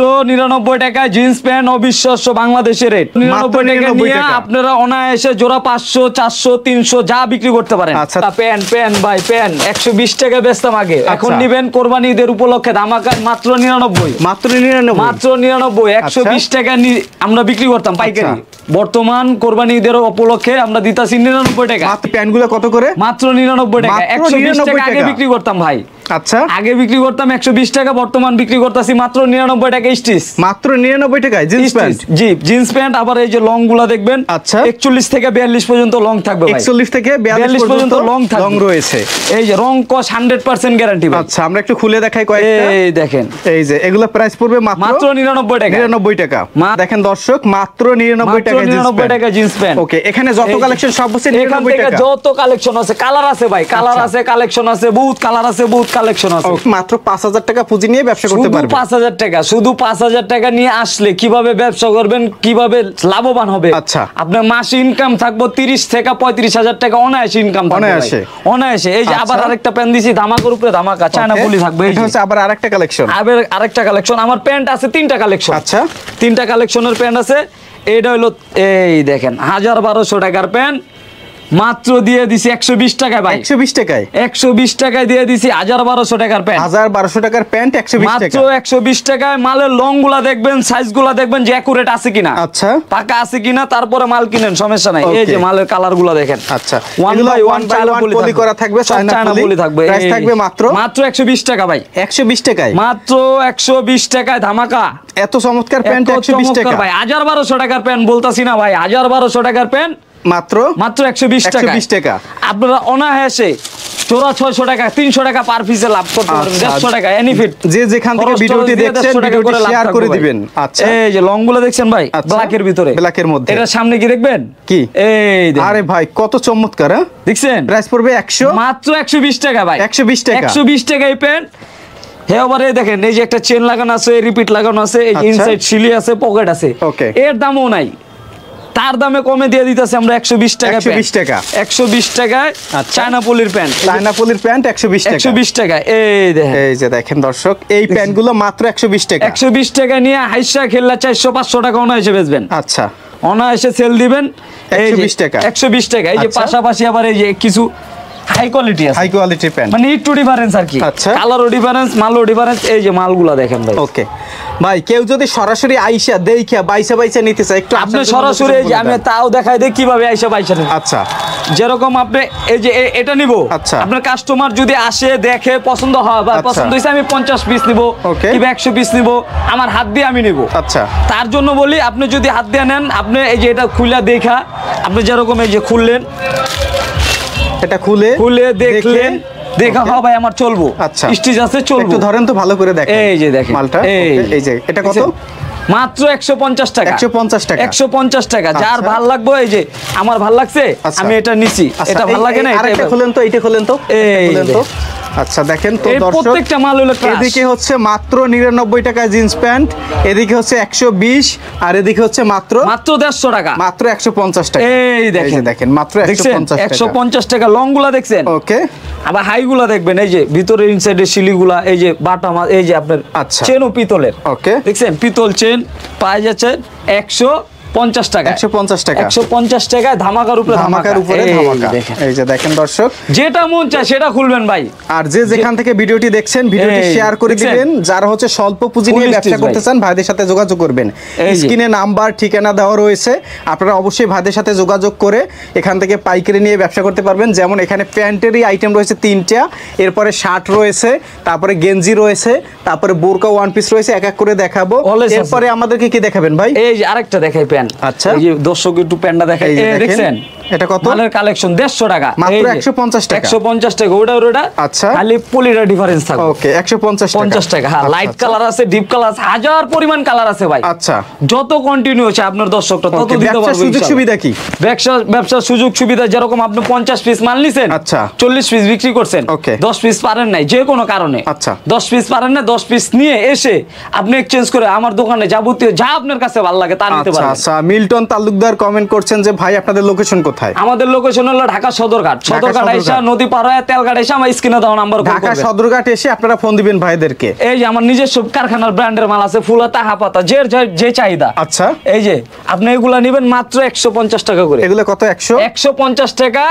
99 টাকায় jeans pant অবিশ্বাস্য বাংলাদেশের রেট 99 টাকা নিয়ে আপনারা অনায়াসে জোড়া 500 400 300 যা বিক্রি করতে পারেন। আচ্ছা প্যান্ট ভাই প্যান্ট 120 টাকা বেচতাম আগে, এখন নেবেন কোরবানি ঈদের উপলক্ষে ধামাকা মাত্র 99 মাত্র 99 120 টাকা আমরা বিক্রি করতাম পাইকারি। বর্তমান কোরবানি ঈদের উপলক্ষে আমরা দিতাছি 99 টাকা। মাত্র প্যান্টগুলো কত করে? মাত্র 99 টাকা। 120 টাকা আগে বিক্রি করতাম ভাই। আচ্ছা আগে বিক্রি করতাম 120 টাকা, বর্তমান বিক্রি করতেছি মাত্র 99 টাকা স্টিচ। মাত্র 99 টাকায় জিন্স প্যান্ট। জি জিন্স প্যান্ট। আবার এই যে লং গুলা দেখবেন, আচ্ছা 41 থেকে 42 পর্যন্ত লং থাকবে ভাই। 41 থেকে 42 পর্যন্ত লং রয়েছে। এই যে রং কস 100% গ্যারান্টি ভাই। আচ্ছা আমরা একটু খুলে দেখাই কয়েকটা। এই দেখেন, এই যে এগুলা প্রাইস পড়বে মাত্র 99 টাকা। 99 টাকা। দেখেন দর্শক, মাত্র 99 টাকা জিন্স প্যান্ট। ওকে, এখানে যত কালেকশন সব হচ্ছে 99 টাকা। যত কালেকশন আছে, কালার আছে ভাই, কালার আছে, কালেকশন আছে, বহুত কালার আছে, বহুত কালেকশন আছে। মাত্র 5000 টাকা পুঁজি নিয়ে ব্যবসা করতে পারবেন। 5000 টাকা, শুধু 5000 টাকা নিয়ে আসলে কিভাবে ব্যবসা করবেন, কিভাবে লাভবান হবে। আচ্ছা আপনার মাসে ইনকাম থাকবো 30 থেকে 35,000 টাকা অনায়াসে ইনকাম থাকবে অনায়াসে। এই যে আবার আরেকটা প্যান্ট দিছি ধামাকার উপরে ধামাকা, চায়না পলি থাকবে। এই হচ্ছে আবার আরেকটা কালেকশন, আরেকটা কালেকশন। আমার প্যান্ট আছে 3টা কালেকশন। আচ্ছা 3টা কালেকশনের প্যান্ট আছে। এটা হলো এই দেখেন 1200 টাকার প্যান্ট, মাত্র দিয়ে দিছি 120 টাকায় ভাই। 120 টাকায় 120 টাকায় দিয়ে দিছি 1200 টাকার প্যান্ট। 1200 টাকার প্যান্ট 120 টাকা, মাত্র 120 টাকায়। মালের লং গুলা দেখবেন, সাইজ গুলা দেখবেন যে একুরেট আছে কিনা, আচ্ছা পাকা আছে কিনা, তারপরে মাল কিনেন, সমস্যা নাই। এই যে মালের কালার গুলা দেখেন, আচ্ছা ওয়ান বাই ওয়ান চায়না পলি করা থাকবে, চায়না পলি থাকবে। প্রাইস থাকবে মাত্র 120 টাকা ভাই। 120 টাকায়, মাত্র 120 টাকায় ধামাকা। এত চমৎকার প্যান্ট 120 টাকা ভাই। 1200 টাকার প্যান্ট বলতাছি না ভাই, 1200 টাকার প্যান্ট মাত্র 120 টাকা। আপনারা অনায়াসে 600 টাকা 300 টাকা পার পিসে লাভ করতে পারবেন। 150 টাকা এনিফিট। যে যেখান থেকে ভিডিওটি দেখছেন ভিডিওটি শেয়ার করে দিবেন। আচ্ছা এই যে লং গুলো দেখছেন ভাই, ব্ল্যাকের ভিতরে, ব্ল্যাকের মধ্যে। এটা সামনে কি দেখবেন কি? এই দেখেন, আরে ভাই কত চমৎকার। দেখছেন? প্রাইস পড়বে 100, মাত্র 120 টাকা ভাই। 120 টাকা। 120 টাকা এই প্যান্ট। হ্যাঁ আবারে দেখেন, এই যে একটা চেন লাগানো আছে, রিপিট লাগানো আছে, এই যে ইনসাইড সিলি আছে, পকেট আছে। এর দামও নাই, তার দামে কমে দিয়ে দিতেছে আমরা 120 টাকা। 120 টাকা 120 টাকায় চায়না পলির প্যান্ট। চায়না পলির প্যান্ট 120 টাকা। 120 টাকা। এই দেখেন, এই যে দেখেন দর্শক, এই প্যান্টগুলো মাত্র 120 টাকা। 120 টাকা নিয়ে হাইসা খেললা 400-500 টাকা অনায়াসে বেচবেন। আচ্ছা অনায়াসে সেল দিবেন 120 টাকা। 120 টাকা। এই যে পাশাপাশি আবার এই যে কিছু হাই কোয়ালিটি আছে, হাই কোয়ালিটি প্যান্ট, মানে একটু ডিফারেন্স আর কি। আচ্ছা কালারও ডিফারেন্স, মালও ডিফারেন্স। এই যে মালগুলা দেখেন ভাই। ওকে ভাই, কেউ যদি সরাসরি আইসা দেখা বাইসা নিতে চায়, একটু আপনি সরাসরি এই যে আমি তাও দেখাই দেই কিভাবে আইসা বাইসা নেন। আচ্ছা যেরকম আপনি এই যে এটা নিব, আচ্ছা আপনার কাস্টমার যদি আসে দেখে পছন্দ হয় বা পছন্দ হইছে, আমি 50 পিস নিব কিংবা 100 পিস নিব, আমার হাত দিয়ে আমি নিব। আচ্ছা তার জন্য বলি, আপনি যদি হাত দিয়ে নেন, আপনি এই যে এটা খুলে দেখা, আপনি যেরকম এই যে খুললেন, এটা খুলে দেখলেন, দেখা হবে ভাই আমার চলবো। আচ্ছা স্টিচ আছে, চলবো। একটু ধরেন তো ভালো করে দেখেন। এই যে দেখেন মালটা, এই যে এটা কত? মাত্র 150 টাকা। 150 টাকা। 150 টাকা। যার ভাল লাগবে, এই যে আমার ভাল লাগছে, আমি এটা নিছি। এটা ভাল লাগে না, আরেকটা খুলেন তো, এইটা খুলেন তো, এই খুলেন তো। আচ্ছা দেখেন তো দর্শক, প্রত্যেকটা মাল হলো ক্লাস। এদিকে হচ্ছে মাত্র 99 টাকা জিন্স প্যান্ট, এদিকে হচ্ছে 120, আর এদিকে হচ্ছে মাত্র 150 টাকা, মাত্র 150 টাকা। এই দেখেন মাত্র 150 টাকা। 150 টাকা। লং গুলা দেখছেন? ওকে। আবার হাই গুলা দেখবেন, এই যে ভিতরে ইনসাইডের শিলিগুলা, এই যে বাটা, এই যে আপনার চেনও পিতলের। ওকে, দেখছেন পিতল চেন পাওয়া যাচ্ছে 150 টাকা। 150 টাকা। 150 টাকায় ধামাকার উপরে ধামাকা। এই যে দেখেন দর্শক, যেটা মন চায় সেটা খুলবেন ভাই। আর যে যেখান থেকে ভিডিওটি দেখছেন ভিডিওটি শেয়ার করে দিবেন। যারা হচ্ছে স্বল্প পুঁজি নিয়ে ব্যবসা করতে চান, ভাইদের সাথে যোগাযোগ করবেন। স্ক্রিনে নাম্বার ঠিকানা দেওয়া রয়েছে, আপনারা অবশ্যই ভাইদের সাথে যোগাযোগ করে এখান থেকে পাইকারি নিয়ে ব্যবসা করতে পারবেন। যেমন এখানে প্যান্টেরই আইটেম রয়েছে 3টা, এরপরে শার্ট রয়েছে, তারপরে গেঞ্জি রয়েছে, তারপরে বোরকা ওয়ান পিস রয়েছে, এক এক করে দেখাবো। এরপরে আমাদেরকে কি দেখাবেন ভাই? এই যে আরেকটা দেখাই প্যান্ট। আচ্ছা, এই যে দর্শক একটু প্যান্টটা দেখাই, দেখছেন এটা কত? মালের কালেকশন 150 টাকা, মাত্র 150 টাকা। 150 টাকা ওটা। আচ্ছা, খালি পলিটা ডিফারেন্স থাকে। ওকে, 150 টাকা। হ্যাঁ, লাইট কালার আছে, ডিপ কালার আছে, হাজার পরিমাণ কালার আছে ভাই। আচ্ছা, যত কন্টিনিউ আছে আপনার দর্শকটা তত দিতে পারবে। সুযোগ সুবিধা কি? ব্যবসার সুযোগ সুবিধা যেরকম আপনি 50 পিস মাল নিছেন, আচ্ছা 40 পিস বিক্রি করছেন, 10 পিস পারেন নাই যে কোনো কারণে, আচ্ছা 10 পিস পারেন না, 10 পিস নিয়ে এসে আপনি এক্সচেঞ্জ করে আমার দোকানে যাবতীয় যা আপনার কাছে ভালো লাগে তা নিতে পারবেন। আচ্ছা, মিল্টন তালুকদার কমেন্ট করছেন যে ভাই আপনাদের লোকেশন কোথায়? কোথায়? আমাদের লোকেশন হলো ঢাকা সদরঘাট। সদরঘাট এসে নদী পার হয়ে তেলঘাট এসে আমার স্ক্রিনে দেওয়া নাম্বার কল করবেন। ঢাকা সদরঘাট এসে আপনারা ফোন দিবেন ভাইদেরকে। এই যে আমার নিজস্ব কারখানার ব্র্যান্ডের মাল আছে, ফুলা তাহা পাতা, যে চাহিদা। আচ্ছা, এই যে আপনি এগুলা নেবেন মাত্র 150 টাকা করে। এগুলো কত? 150 টাকা।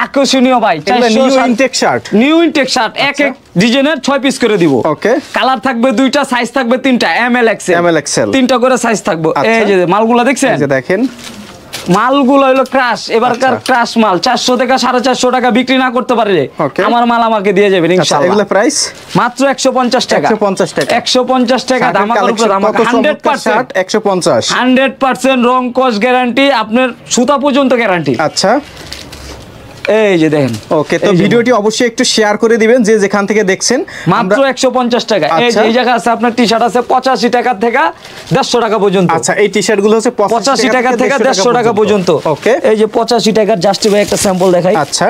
আকর্ষণীয় ভাই, new intake shirt, new intake shirt এক এক ডিজাইনের 6 পিস করে দিব। ওকে, কালার থাকবে দুইটা, সাইজ থাকবে তিনটা, এম এল এক্সেল, তিনটা করে সাইজ থাকবে। এই যে মালগুলো দেখছেন, এই যে দেখেন মালগুলো হলো ক্রাশ, এবারকার ক্রাশ মাল 400 থেকে 450 টাকা বিক্রি না করতে পারলে আমার মাল আমাকে দিয়ে যাবেন ইনশাআল্লাহ। এগুলো প্রাইস মাত্র 150 টাকা। 150 টাকা ধামাকার উপরে ধামাকা। 100% 100% রং কস গ্যারান্টি, আপনার সুতা পর্যন্ত গ্যারান্টি। আচ্ছা, এই যে দেখেন। ওকে, তো ভিডিওটি অবশ্যই একটু শেয়ার করে দিবেন যে যেখান থেকে দেখছেন। মাত্র 150 টাকা। এই যে এই জায়গা আছে আপনার টি-শার্ট আছে 85 টাকা থেকে 150 টাকা পর্যন্ত। আচ্ছা, এই টি-শার্ট গুলো হচ্ছে 85 টাকা থেকে 150 টাকা পর্যন্ত। ওকে, এই যে 85 টাকার জাস্ট ভাই একটা স্যাম্পল দেখাই। আচ্ছা,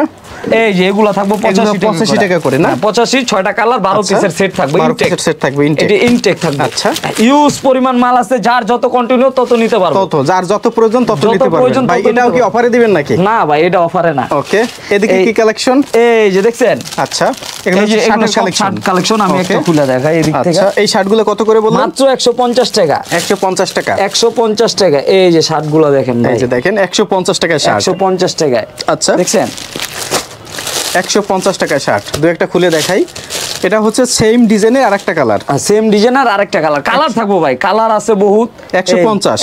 এই যে এগুলা থাকবে 85 টাকা করে না? 85, 6টা কালার, 12 পিসের সেট থাকবে। 12 পিসের সেট থাকবে, এটা ইনটেক থাকবে। আচ্ছা, ইউজ পরিমাণ মাল আছে, যার যত কন্টিনিউ তত নিতে পারবে, তত যার যত প্রয়োজন তত নিতে পারবেন। ভাই এটাও কি অফারে দিবেন নাকি? না ভাই, এটা অফারে না। ওকে, এদিকে কি কালেকশন? এই যে দেখছেন। আচ্ছা, এগুলো শার্ট কালেকশন। আমি একটা খুলে দেখাই এদিক থেকে। আচ্ছা, এই শার্টগুলো কত করে বললেন? মাত্র 150 টাকা। 150 টাকা। 150 টাকা। এই যে শার্টগুলো দেখেন ভাই, এই যে দেখেন 150 টাকা শার্ট। 150 টাকায়। আচ্ছা, দেখছেন 150 টাকা শার্ট। দু একটা খুলে দেখাই। এটা হচ্ছে সেম ডিজাইনের আরেকটা কালার। সেম ডিজাইনের আরেকটা কালার। কালার থাকবো ভাই, কালার আছে বহুত।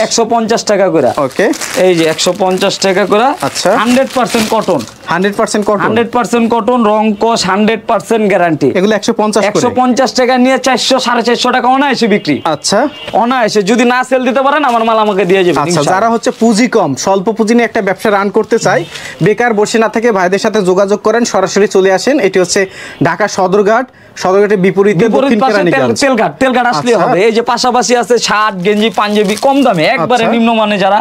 150 টাকা করে। ওকে, এই যে 150 টাকা করে। আচ্ছা, 100% কটন। 100% কটন। 100% কটন, রং কস 100% গ্যারান্টি। এগুলো 150 করে। 150 টাকা নিয়ে 400 450 টাকা অনায়াসে বিক্রি। আচ্ছা, অনায়াসে। যদি না সেল দিতে পারেন আমার মাল আমাকে দিয়ে যাবেন। আচ্ছা, যারা হচ্ছে পুঁজি কম, স্বল্প পুঁজি নিয়ে একটা ব্যবসা রান করতে চায়, বেকার বসে না থেকে ভাইদের সাথে যোগাযোগ করেন, সরাসরি চলে আসেন। এটি হচ্ছে ঢাকা সদরঘাট, সদরঘাটের বিপরীতে দক্ষিণ কেরানীগঞ্জ। তেলঘাট আসলে হবে। এই যে পাশাপাশি আছে শার্ট, গেঞ্জি, পাঞ্জাবি কম দামে, একবারে নিম্নমানে যারা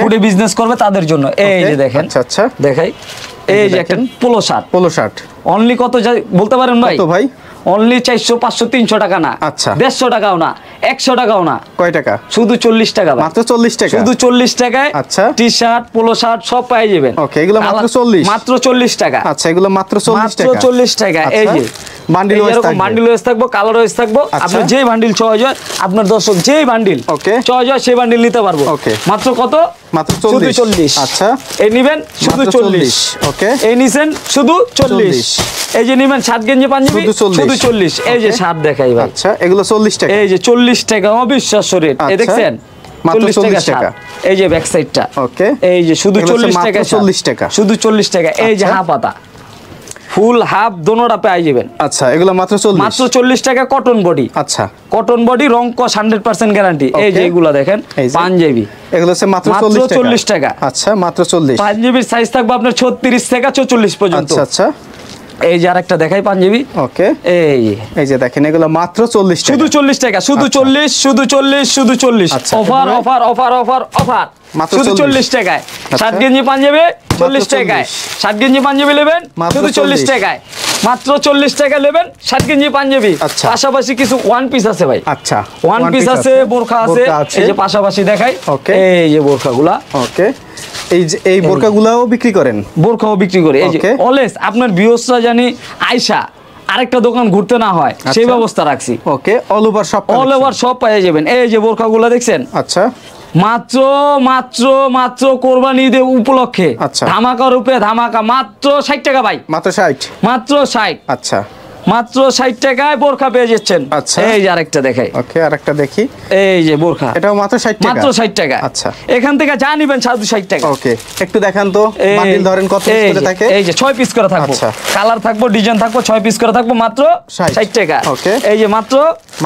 ফুডে বিজনেস করবে তাদের জন্য। এই যে দেখেন। আচ্ছা, আচ্ছা, দেখাই। এই যে একটা পোলো শার্ট অনলি কত বলতে পারেন ভাই? কত ভাই? অনলি 400 500 300 টাকা না। আচ্ছা, 150 টাকাও না, 100 টাকাও না। কয় টাকা? শুধু 40 টাকা। মাত্র 40 টাকা। শুধু 40 টাকায়। আচ্ছা, টি-শার্ট, পোলো শার্ট সব পেয়ে যাবেন। ওকে, এগুলো মাত্র 40। মাত্র 40 টাকা। আচ্ছা, এগুলো মাত্র 40 টাকা। মাত্র 40 টাকা। এই যে বান্ডিল ওয়াইজ থাকবে, বান্ডিল ওয়াইজ থাকবে, কালার ওয়াইজ থাকবে। আপনি যেই বান্ডিল চয়েস হয়, আপনার দর্শক যেই বান্ডিল চয়েস হয় সেই বান্ডিল নিতে পারবো। ওকে, মাত্র কত? মাত্র 40। আচ্ছা, এই নিবেন শুধু 40। ওকে, এই নিছেন শুধু 40। এই যে নিবেন শার্ট, গেঞ্জি, পাঞ্জাবি শুধু 40। এই যে শার্ট দেখাই ভাই। আচ্ছা, এগুলো 40 টাকা। এই যে 40 টাকা, অবিশ্বাস্য রেট। এই দেখছেন 40 টাকা। এই যে ব্যাক সাইডটা। ওকে, এই যে শুধু 40 টাকা। 40 টাকা, শুধু 40 টাকা। এই যে হাফ পাতা, ফুল হাফ দোনোটা পেয়ে যাবেন। আচ্ছা, এগুলো মাত্র 40। মাত্র 40 টাকা। Cotton body. আচ্ছা, কটন বডি, রং কস 100% গ্যারান্টি। এই যে এগুলো দেখেন পাঞ্জাবি, এগুলো হচ্ছে মাত্র 40 টাকা। আচ্ছা, মাত্র 40। পাঞ্জাবির সাইজ থাকবে আপনার 36 থেকে 44 পর্যন্ত। আচ্ছা, আচ্ছা, এই যে আরেকটা দেখাই পাঞ্জাবি। ওকে, এই যে দেখেন এগুলো মাত্র 40 টাকা। শুধু 40 টাকা। শুধু 40, শুধু 40, শুধু 40। Offer offer offer offer offer. শুধু 40 টাকায়। শার্ট, গেঞ্জি, পাঞ্জাবি 40 টাকায়। শার্ট, গেঞ্জি, পাঞ্জাবি নেবেন শুধু 40 টাকায়। মাত্র 40 টাকা নেবেন শার্ট, গেঞ্জি, পাঞ্জাবি। পাশাপাশি কিছু ওয়ান পিস আছে ভাই। আচ্ছা, ওয়ান পিস আছে, বোরখা আছে। এই যে পাশাপাশি দেখাই। এই যে বোরখাগুলা। ওকে, এই বোরকাগুলাও বিক্রি করেন? বোরখাও বিক্রি করে। এই যে অলওয়েজ আপনার ভিউয়ার্সরা জানি আয়শা আরেকটা দোকান ঘুরতে না হয় সেই ব্যবস্থা রাখছি। ওকে, অল ওভার সব পেয়ে যাবেন। এই যে বোরখাগুলা দেখছেন। আচ্ছা, মাত্র মাত্র মাত্র কোরবানি ঈদ উপলক্ষে ধামাকার রূপে ধামাকা। মাত্র 60 টাকা ভাই। মাত্র 60। মাত্র 60। আচ্ছা, মাত্র 60 টাকায় বোরখা পেয়ে যাচ্ছেন। আচ্ছা, এই যে আরেকটা দেখাই। ওকে, আরেকটা দেখি। এই যে বোরখা, এটাও মাত্র 60 টাকা। মাত্র 60 টাকা। আচ্ছা, এখান থেকে যা নিবেন শুধু 60 টাকা। ওকে, একটু দেখান তো বান্ডিল ধরেন কত পিস করে থাকে। এই যে 6 পিস করে থাকবে। আচ্ছা, কালার থাকবে, ডিজাইন থাকবে, 6 পিস করে থাকবে মাত্র 60 টাকা। ওকে, এই যে মাত্র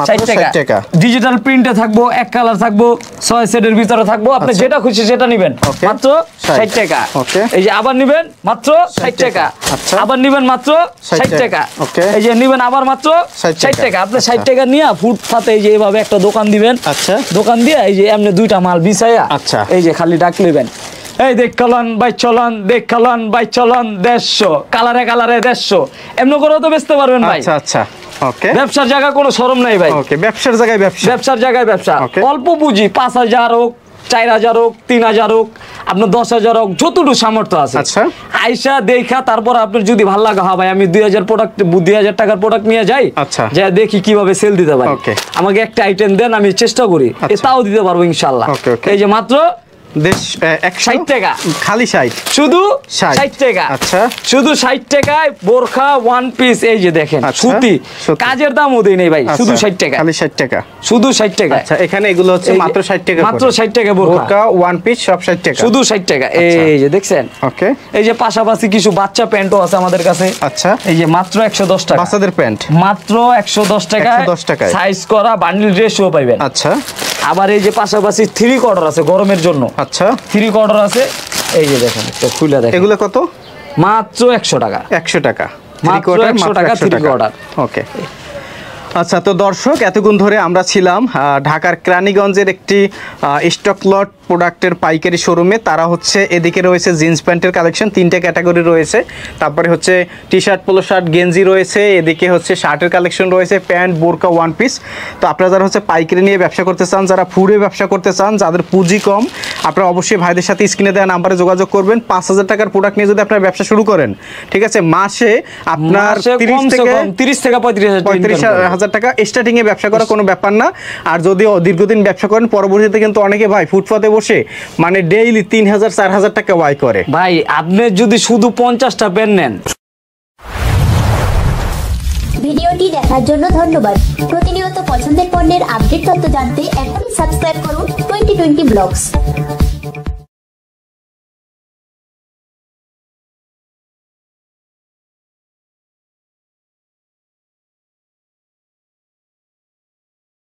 60 টাকা। ডিজিটাল প্রিন্টে থাকবো, এক কালার থাকবো, 6 সেটের ভিতরে থাকবো। আপনি যেটা খুশি সেটা নিবেন মাত্র 60 টাকা। ওকে, এই যে আবার নিবেন মাত্র 60 টাকা। আচ্ছা, আবার নিবেন মাত্র 60 টাকা। ওকে, এই যে নিবেন আবার মাত্র 60 টাকা। আপনি 60 টাকা নিয়ে ফুটপাতে এই যে এইভাবে একটা দোকান দিবেন। আচ্ছা, দোকান দিয়ে এই যে এমনি দুইটা মাল বিছাইয়া আচ্ছা, এই যে খালি ডাক নেবেন। এই দেখালান বাই চলান, দেখালান বাই চলান 150, কালারে কালারে 150, এমনি করেও তো বেচতে পারবেন ভাই। আচ্ছা, আচ্ছা, ওকে, ব্যবসার জায়গা কোনো শরম নাই ভাই। ওকে, ব্যবসার জায়গায় ব্যবসা। ব্যবসার জায়গায় ব্যবসা। অল্প পুঁজি 5000 হোক, 4000 হোক, 3000 হোক, আপনার 10000 হোক, যতটুকু সামর্থ্য আছে। আচ্ছা, আইসা দেখা তারপর আপনার যদি ভালো লাগে, হ্যাঁ ভাই আমি 2000 টাকার প্রোডাক্ট নিয়ে যাই, আচ্ছা, যা দেখি কিভাবে সেল দিতে পারি, আমাকে একটা আইটেম দেন, আমি চেষ্টা করি, তাও দিতে পারবো ইনশাআল্লাহ। এই যে মাত্র 60 টাকা, খালি 60, শুধু 60 টাকা। আচ্ছা, শুধু 60 টাকায় বোরখা ওয়ান পিস, এই যে দেখেন সুতি, কাজের দামও দেই নেই ভাই, শুধু 60 টাকা, খালি 60 টাকা, শুধু 60 টাকা। আচ্ছা, এখানে এগুলো হচ্ছে মাত্র 60 টাকা, মাত্র 60 টাকা বোরখা ওয়ান পিস, সব 60 টাকা, শুধু 60 টাকা। এই যে দেখছেন, ওকে। এই যে পাশাপাশি কিছু বাচ্চা প্যান্টও আছে আমাদের কাছে। আচ্ছা, এই যে মাত্র 110 টাকা বাচ্চাদের প্যান্ট, মাত্র 110 টাকা, 110 টাকায় সাইজ করা বান্ডিল ড্রেসও পাবেন। আচ্ছা, আবার এই যে পাশাপাশি 3 কোয়ার্টার আছে গরমের জন্য। আচ্ছা, 3 কোয়ার্টার আছে, এই যে দেখেন, একটা খুলে দেখেন, এগুলো কত? মাত্র 100 টাকা, 100 টাকা, মাত্র 100 টাকা 3 কোয়ার্টার। ওকে। আচ্ছা, তো দর্শক, এতক্ষণ ধরে আমরা ছিলাম ঢাকার কেরানীগঞ্জের একটি স্টক লট প্রোডাক্টের পাইকারি শোরুমে। তারা হচ্ছে এদিকে রয়েছে জিন্স প্যান্টের কালেকশন, 3টে ক্যাটাগরি রয়েছে, তারপরে হচ্ছে টি শার্ট, পোলো শার্ট, গেঞ্জি রয়েছে, এদিকে হচ্ছে শার্টের কালেকশন রয়েছে, প্যান্ট, বোরকা, ওয়ান পিস। তো আপনারা যারা হচ্ছে পাইকারি নিয়ে ব্যবসা করতে চান, যারা ফুডে ব্যবসা করতে চান, যাদের পুঁজি কম, আপনারা অবশ্যই ভাইদের সাথে স্ক্রিনে দেওয়া নাম্বারে যোগাযোগ করবেন। 5000 টাকার প্রোডাক্ট নিয়ে যদি আপনার ব্যবসা শুরু করেন, ঠিক আছে, মাসে আপনার 30 থেকে 35,000 টাকা স্টার্টিং এ ব্যবসা করা কোনো ব্যাপার না। আর যদি দীর্ঘদিন ব্যবসা করেন, পরবর্তীতে কিন্তু অনেকে ভাই ফুটপাতে বসে মানে ডেইলি 3000 4000 টাকা ওয়াই করে। ভাই আপনি যদি শুধু 50টা প্যান্ট নেন। ভিডিওটি দেখার জন্য ধন্যবাদ। প্রতিনিয়ত পছন্দের পণ্যের আপডেট তথ্য জানতে এখনই সাবস্ক্রাইব করুন 2020 ব্লগস।